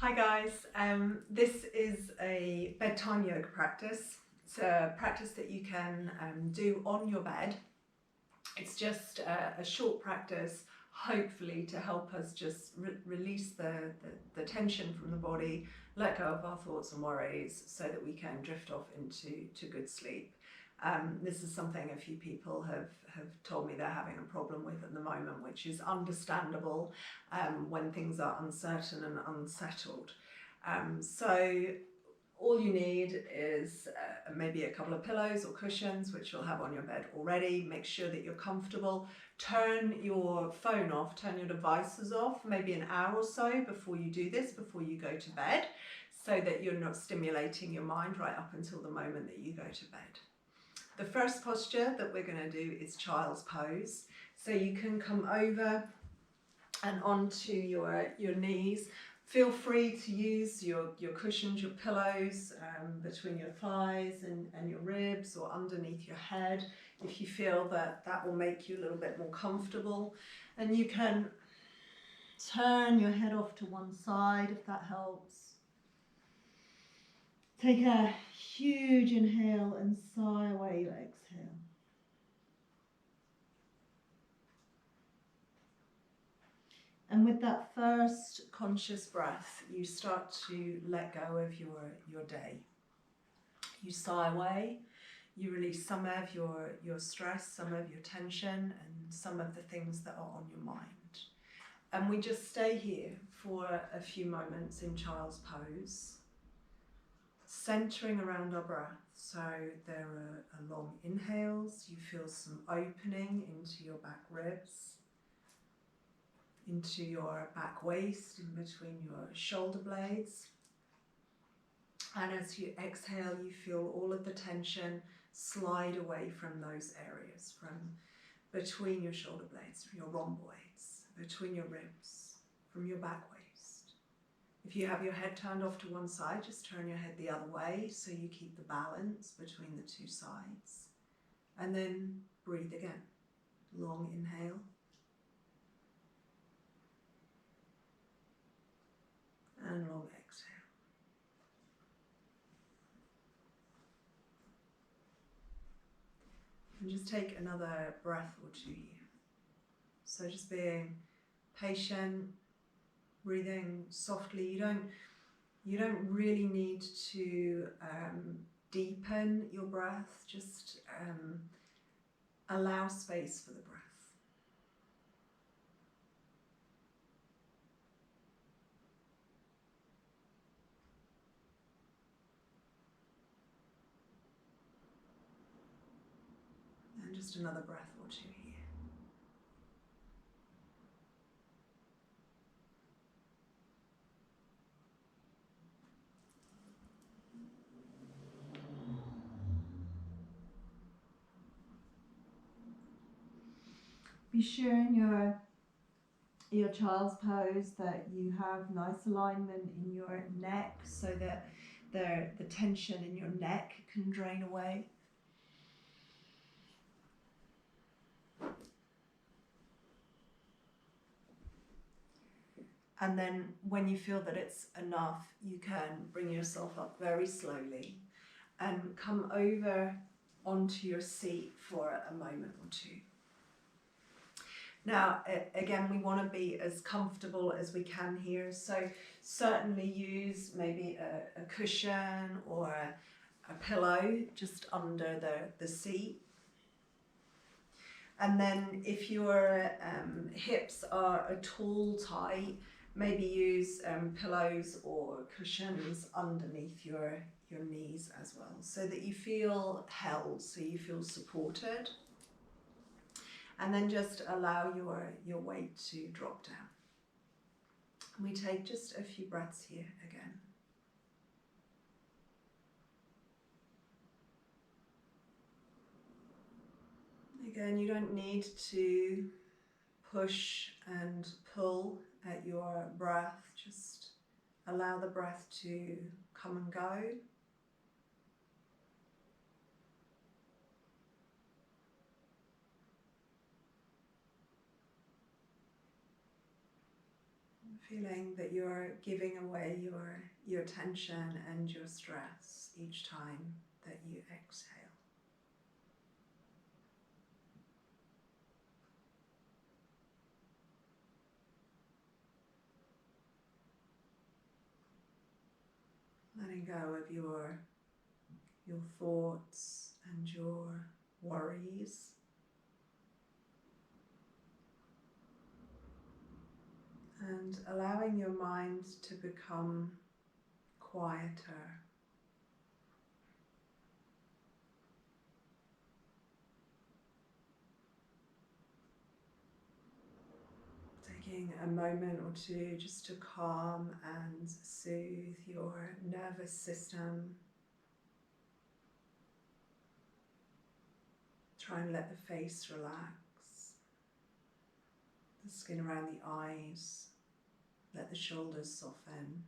Hi guys, this is a bedtime yoga practice. It's a practice that you can do on your bed. It's just a short practice, hopefully to help us just release the tension from the body, let go of our thoughts and worries so that we can drift off into good sleep. This is something a few people have told me they're having a problem with at the moment, which is understandable when things are uncertain and unsettled. So all you need is maybe a couple of pillows or cushions, which you'll have on your bed already. Make sure that you're comfortable. Turn your phone off, turn your devices off, maybe an hour or so before you do this, before you go to bed, so that you're not stimulating your mind right up until the moment that you go to bed. The first posture that we're going to do is child's pose. So you can come over and onto your knees. Feel free to use your cushions, your pillows between your thighs and your ribs or underneath your head if you feel that will make you a little bit more comfortable. And you can turn your head off to one side if that helps. Take a huge inhale and sigh away your exhale. And with that first conscious breath, you start to let go of your day. You sigh away, you release some of your stress, some of your tension, and some of the things that are on your mind. And we just stay here for a few moments in child's pose, centering around our breath. So there are long inhales, you feel some opening into your back ribs, into your back waist, in between your shoulder blades. And as you exhale, you feel all of the tension slide away from those areas, from between your shoulder blades, from your rhomboids, between your ribs, from your back waist. If you have your head turned off to one side, just turn your head the other way so you keep the balance between the two sides. And then breathe again. Long inhale. And long exhale. And just take another breath or two here. So just being patient, breathing softly. You don't really need to deepen your breath. Just allow space for the breath. And just another breath or two here. Be sure in your child's pose that you have nice alignment in your neck so that the tension in your neck can drain away. And then when you feel that it's enough, you can bring yourself up very slowly and come over onto your seat for a moment or two. Now, again, we want to be as comfortable as we can here. So certainly use maybe a cushion or a pillow just under the seat. And then if your hips are at all tight, maybe use pillows or cushions underneath your knees as well, so that you feel held, so you feel supported. And then just allow your weight to drop down. We take just a few breaths here again. Again, you don't need to push and pull at your breath. Just allow the breath to come and go. Feeling that you're giving away your tension and your stress each time that you exhale. Letting go of your thoughts and your worries. And allowing your mind to become quieter. Taking a moment or two just to calm and soothe your nervous system. Try and let the face relax, the skin around the eyes, let the shoulders soften.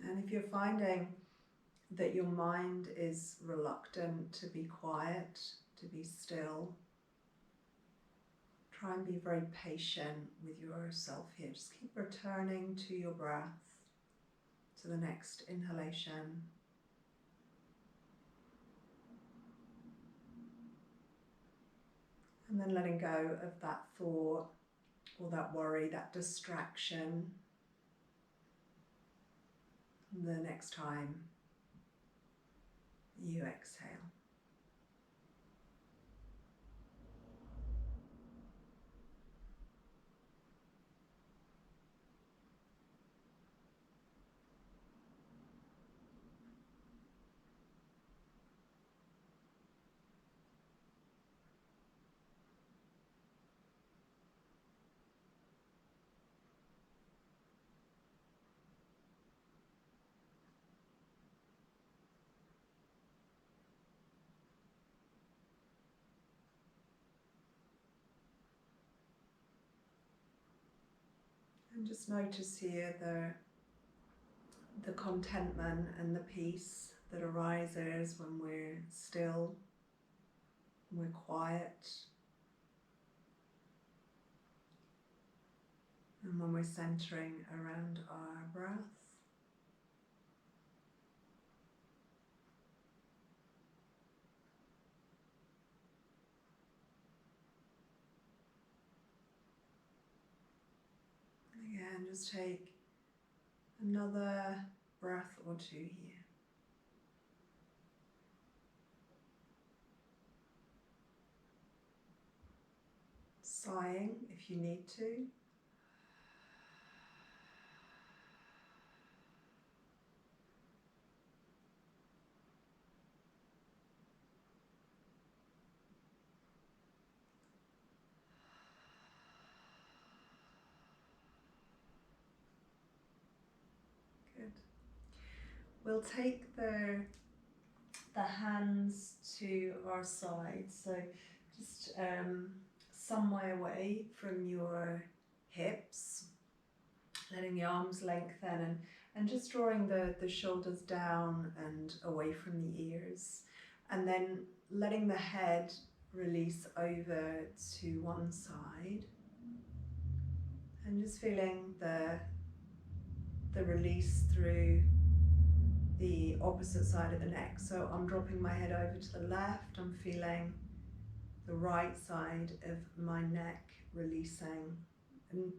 And if you're finding that your mind is reluctant to be quiet, to be still, try and be very patient with yourself here. Just keep returning to your breath, to the next inhalation. And then letting go of that thought or that worry, that distraction, the next time you exhale. And just notice here the contentment and the peace that arises when we're still, when we're quiet, and when we're centering around our breath. Again, just take another breath or two here. Sighing if you need to. Good. We'll take the hands to our sides, so just some way away from your hips, letting the arms lengthen and just drawing the shoulders down and away from the ears, and then letting the head release over to one side and just feeling the release through the opposite side of the neck. So I'm dropping my head over to the left, I'm feeling the right side of my neck releasing. And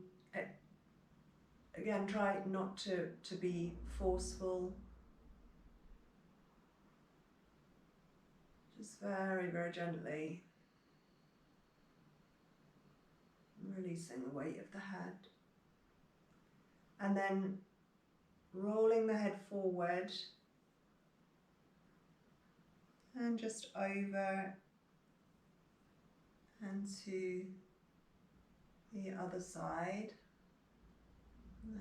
again, try not to be forceful. Just very, very gently releasing the weight of the head. And then rolling the head forward and just over and to the other side,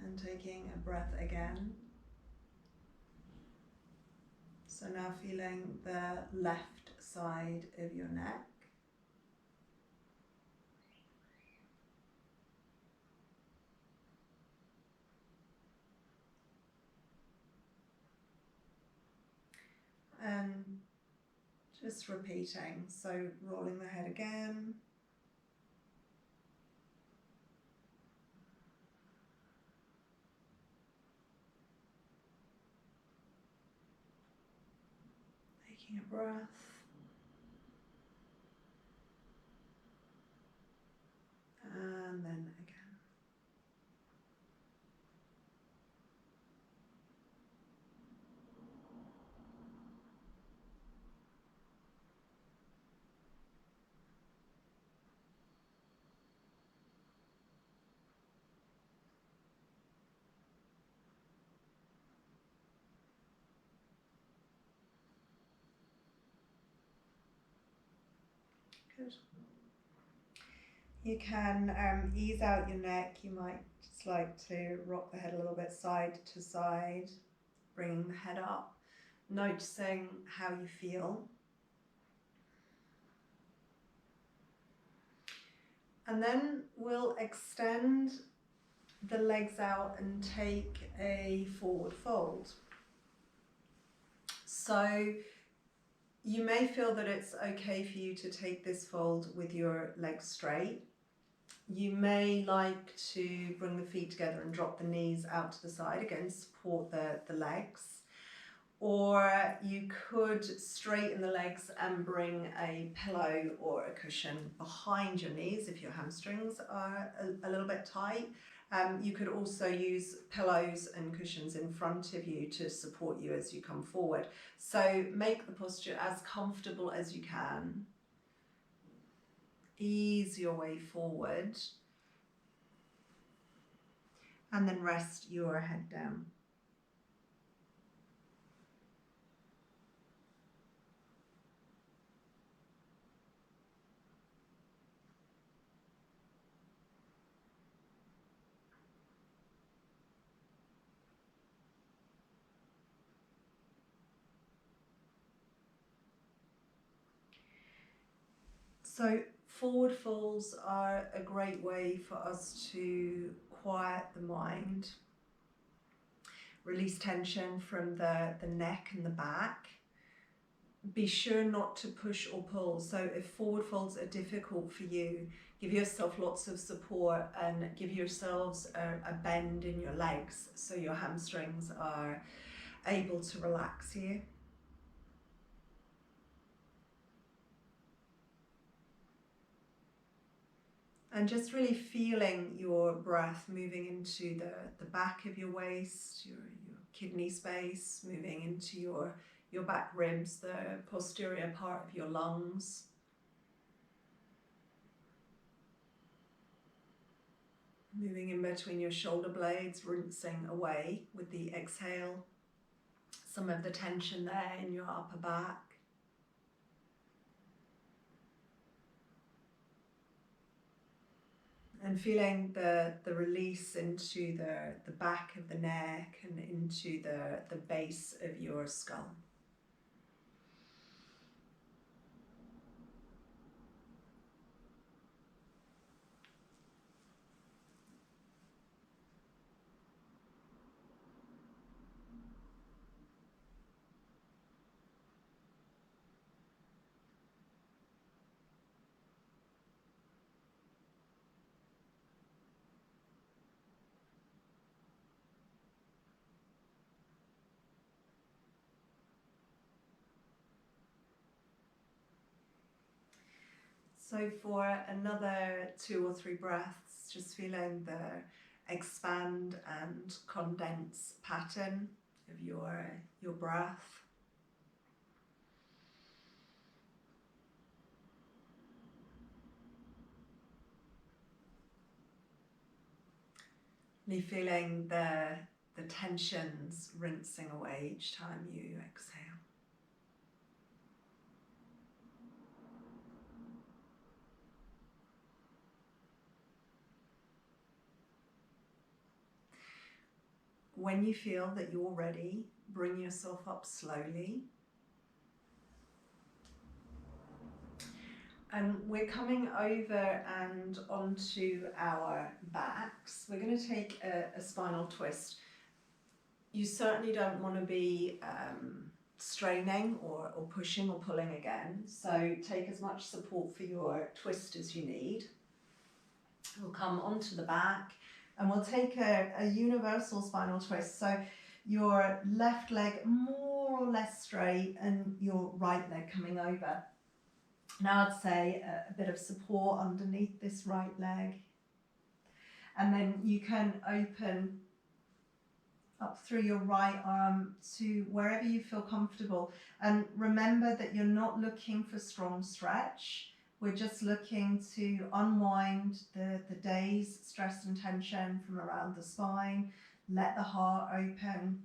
and taking a breath again. So now feeling the left side of your neck. And Just repeating, so rolling the head again. Taking a breath. And then again. Good. You can ease out your neck. You might just like to rock the head a little bit side to side, bringing the head up, noticing how you feel. And then we'll extend the legs out and take a forward fold. So you may feel that it's okay for you to take this fold with your legs straight. You may like to bring the feet together and drop the knees out to the side, again support the legs. Or you could straighten the legs and bring a pillow or a cushion behind your knees if your hamstrings are a little bit tight. You could also use pillows and cushions in front of you to support you as you come forward. So make the posture as comfortable as you can. Ease your way forward. And then rest your head down. So forward folds are a great way for us to quiet the mind, release tension from the neck and the back. Be sure not to push or pull. So if forward folds are difficult for you, give yourself lots of support and give yourselves a bend in your legs so your hamstrings are able to relax here. And just really feeling your breath moving into the back of your waist, your kidney space, moving into your back ribs, the posterior part of your lungs. Moving in between your shoulder blades, rinsing away with the exhale some of the tension there in your upper back. And feeling the release into the back of the neck and into the base of your skull. So for another 2 or 3 breaths, just feeling the expand and condense pattern of your breath. Really feeling the tensions rinsing away each time you exhale. When you feel that you're ready, bring yourself up slowly. And we're coming over and onto our backs. We're going to take a spinal twist. You certainly don't want to be straining or pushing or pulling again. So take as much support for your twist as you need. We'll come onto the back and we'll take a universal spinal twist. So your left leg more or less straight and your right leg coming over. Now I'd say a bit of support underneath this right leg. And then you can open up through your right arm to wherever you feel comfortable. And remember that you're not looking for strong stretch. We're just looking to unwind the day's stress and tension from around the spine. Let the heart open.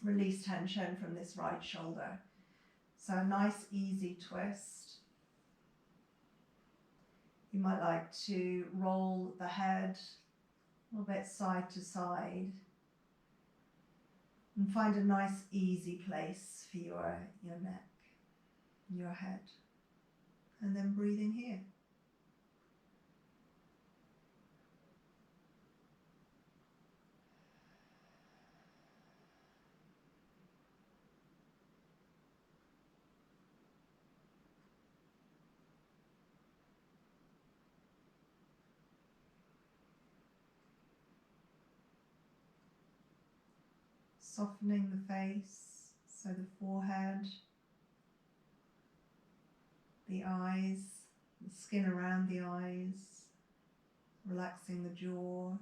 Release tension from this right shoulder. So a nice easy twist. You might like to roll the head a little bit side to side. And find a nice easy place for your neck, your head. And then breathe in here. Softening the face, so the forehead, the eyes, the skin around the eyes, relaxing the jaw.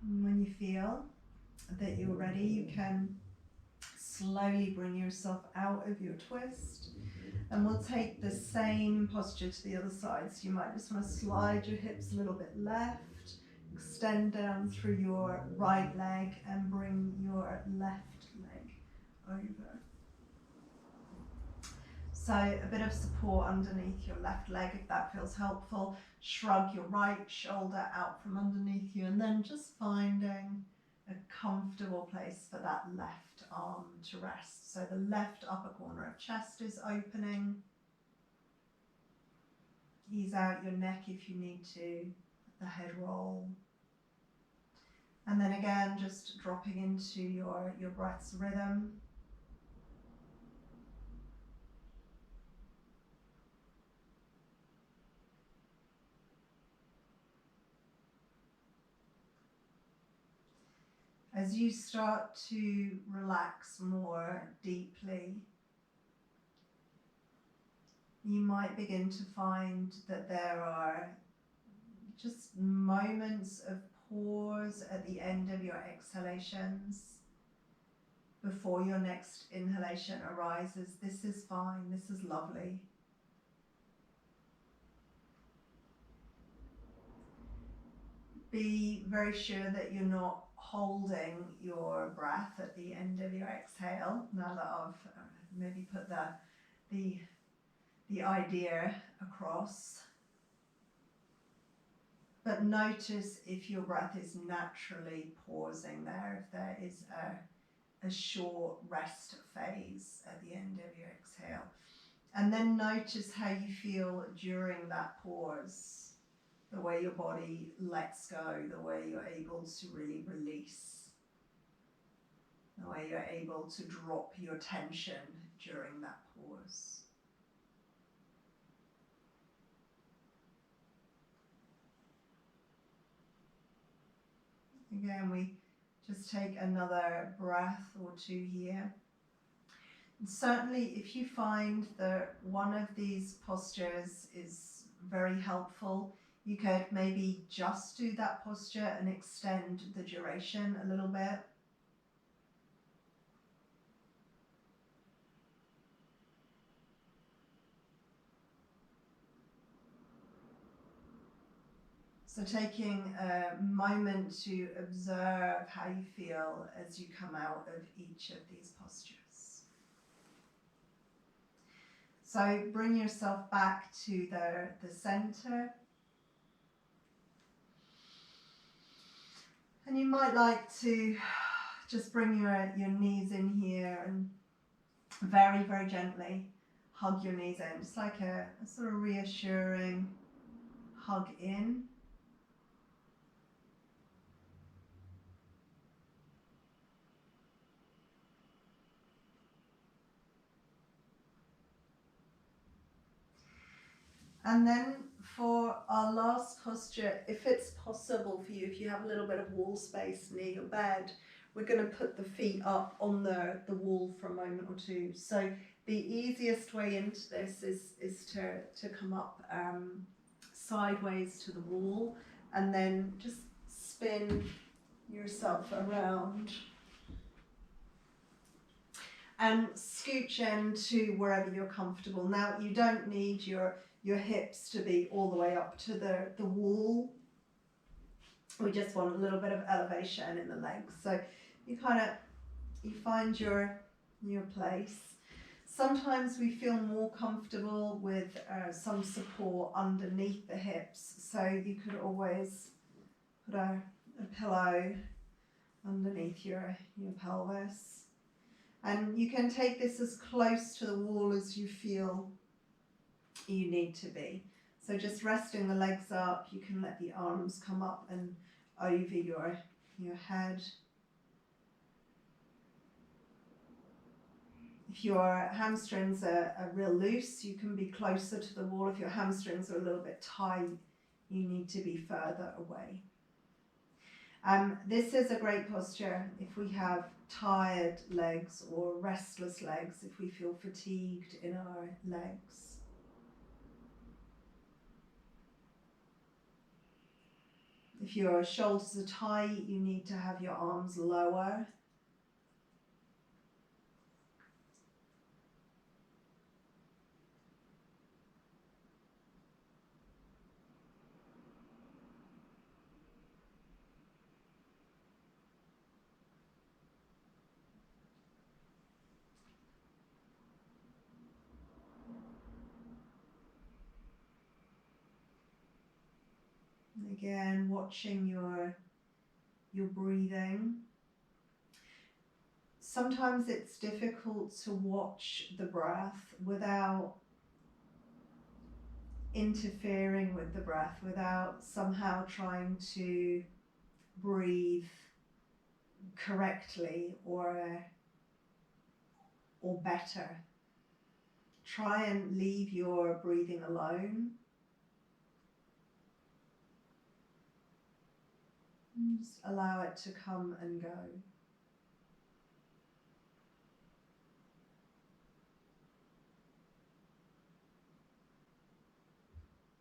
And when you feel that you're ready, you can slowly bring yourself out of your twist. And we'll take the same posture to the other side. So you might just want to slide your hips a little bit left, extend down through your right leg and bring your left leg over. So a bit of support underneath your left leg if that feels helpful. Shrug your right shoulder out from underneath you and then just finding a comfortable place for that left arm to rest. So the left upper corner of chest is opening. Ease out your neck if you need to, the head roll. And then again, just dropping into your breath's rhythm. As you start to relax more deeply, you might begin to find that there are just moments of pause at the end of your exhalations before your next inhalation arises. This is fine, this is lovely. Be very sure that you're not holding your breath at the end of your exhale. Now that I've maybe put the idea across. But notice if your breath is naturally pausing there, if there is a short rest phase at the end of your exhale. And then notice how you feel during that pause. The way your body lets go, the way you're able to really release, the way you're able to drop your tension during that pause. Again, we just take another breath or two here. And certainly, if you find that one of these postures is very helpful, you could maybe just do that posture and extend the duration a little bit. So taking a moment to observe how you feel as you come out of each of these postures. So bring yourself back to the center. And you might like to just bring your knees in here and very, very gently hug your knees in. Just like a sort of reassuring hug in. And then for our last posture, if it's possible for you, if you have a little bit of wall space near your bed, we're going to put the feet up on the wall for a moment or two. So the easiest way into this is to come up sideways to the wall and then just spin yourself around and scooch into wherever you're comfortable. Now, you don't need your hips to be all the way up to the wall. We just want a little bit of elevation in the legs. So you find your place. Sometimes we feel more comfortable with some support underneath the hips. So you could always put a pillow underneath your pelvis. And you can take this as close to the wall as you feel you need to be. So just resting the legs up, you can let the arms come up and over your head. If your hamstrings are real loose, you can be closer to the wall. If your hamstrings are a little bit tight, you need to be further away. This is a great posture if we have tired legs or restless legs, if we feel fatigued in our legs. If your shoulders are tight, you need to have your arms lower. Again, watching your breathing. Sometimes it's difficult to watch the breath without interfering with the breath, without somehow trying to breathe correctly or better. Try and leave your breathing alone. Just allow it to come and go.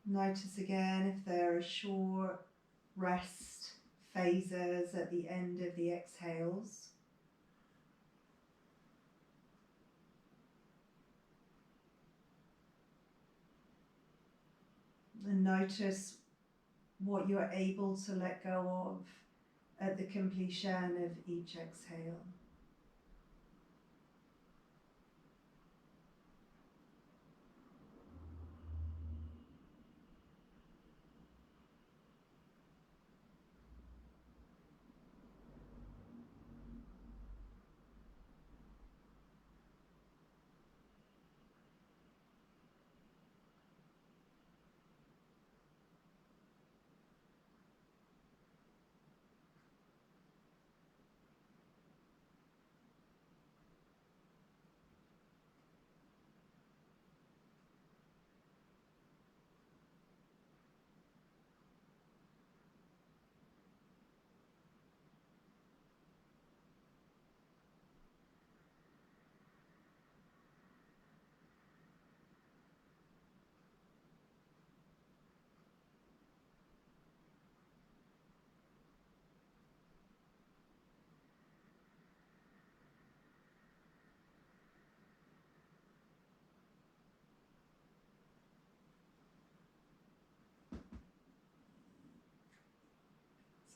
Notice again if there are short rest phases at the end of the exhales. And notice what you're able to let go of at the completion of each exhale.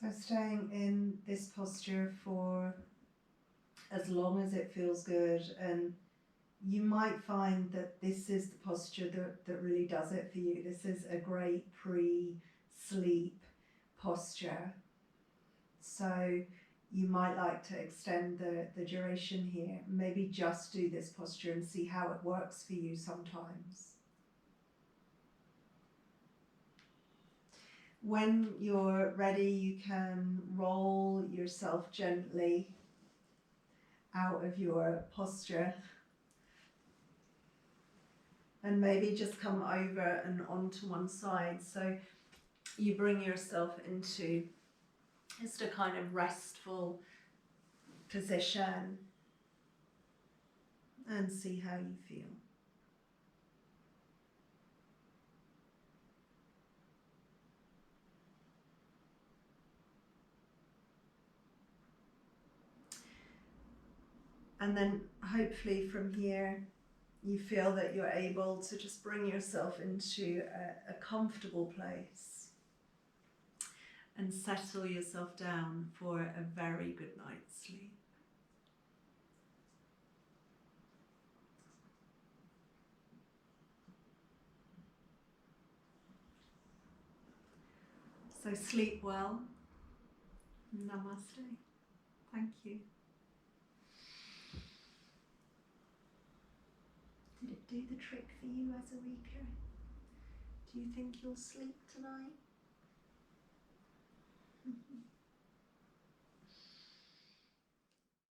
So staying in this posture for as long as it feels good, and you might find that this is the posture that really does it for you. This is a great pre-sleep posture. So you might like to extend the duration here. Maybe just do this posture and see how it works for you sometimes. When you're ready, you can roll yourself gently out of your posture and maybe just come over and onto one side. So you bring yourself into just a kind of restful position and see how you feel. And then hopefully from here, you feel that you're able to just bring yourself into a comfortable place and settle yourself down for a very good night's sleep. So sleep well. Namaste. Thank you. Did it do the trick for you as a weeker? Do you think you'll sleep tonight?